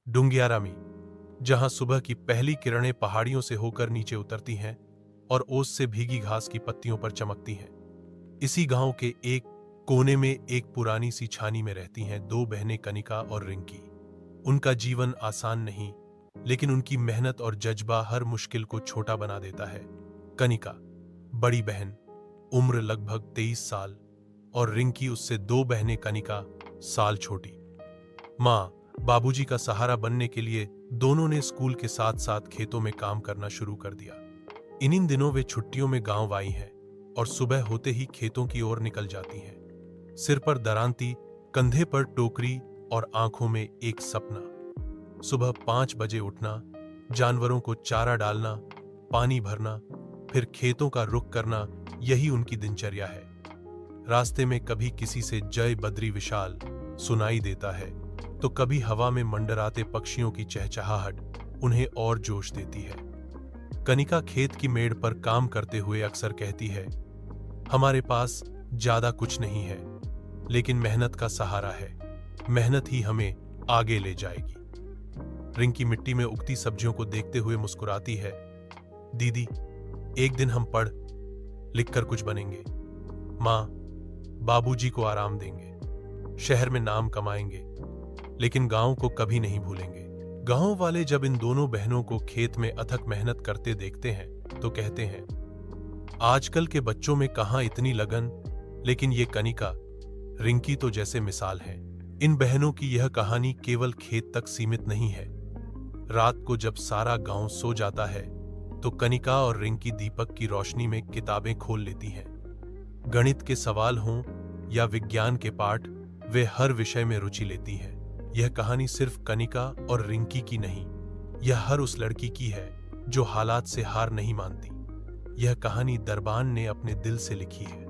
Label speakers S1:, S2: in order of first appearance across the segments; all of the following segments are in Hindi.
S1: डुंगियारा में, जहां सुबह की पहली किरणें पहाड़ियों से होकर नीचे उतरती हैं और ओस से भीगी घास की पत्तियों पर चमकती हैं। इसी गांव के एक कोने में एक पुरानी सी छानी में रहती हैं दो बहनें, कनिका और रिंकी। उनका जीवन आसान नहीं, लेकिन उनकी मेहनत और जज्बा हर मुश्किल को छोटा बना देता है। कनिका, बड़ी बहन, उम्र लगभग 23 साल, और रिंकी उससे 2 बहनें, कनिका साल छोटी। माँ बाबूजी का सहारा बनने के लिए दोनों ने स्कूल के साथ साथ खेतों में काम करना शुरू कर दिया। इन दिनों वे छुट्टियों में गांव आई हैं और सुबह होते ही खेतों की ओर निकल जाती हैं। सिर पर दरांती, कंधे पर टोकरी और आंखों में एक सपना। सुबह 5 बजे उठना, जानवरों को चारा डालना, पानी भरना, फिर खेतों का रुख करना, यही उनकी दिनचर्या है। रास्ते में कभी किसी से जय बद्री विशाल सुनाई देता है, तो कभी हवा में मंडराते पक्षियों की चहचहाहट उन्हें और जोश देती है। कनिका खेत की मेड़ पर काम करते हुए अक्सर कहती है, हमारे पास ज्यादा कुछ नहीं है, लेकिन मेहनत का सहारा है। मेहनत ही हमें आगे ले जाएगी। रिंकी मिट्टी में उगती सब्जियों को देखते हुए मुस्कुराती है। दीदी, एक दिन हम पढ़ लिख कर कुछ बनेंगे। माँ, बाबूजी को आराम देंगे, शहर में नाम कमाएंगे, लेकिन गांव को कभी नहीं भूलेंगे। गांव वाले जब इन दोनों बहनों को खेत में अथक मेहनत करते देखते हैं तो कहते हैं, आजकल के बच्चों में कहां इतनी लगन, लेकिन ये कनिका, रिंकी तो जैसे मिसाल है। इन बहनों की यह कहानी केवल खेत तक सीमित नहीं है। रात को जब सारा गांव सो जाता है तो कनिका और रिंकी दीपक की रोशनी में किताबें खोल लेती हैं। गणित के सवाल हों या विज्ञान के पाठ, वे हर विषय में रुचि लेती हैं। यह कहानी सिर्फ कनिका और रिंकी की नहीं, यह हर उस लड़की की है जो हालात से हार नहीं मानती। यह कहानी दरबान ने अपने दिल से लिखी है।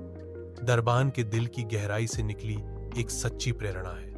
S1: दरबान के दिल की गहराई से निकली एक सच्ची प्रेरणा है।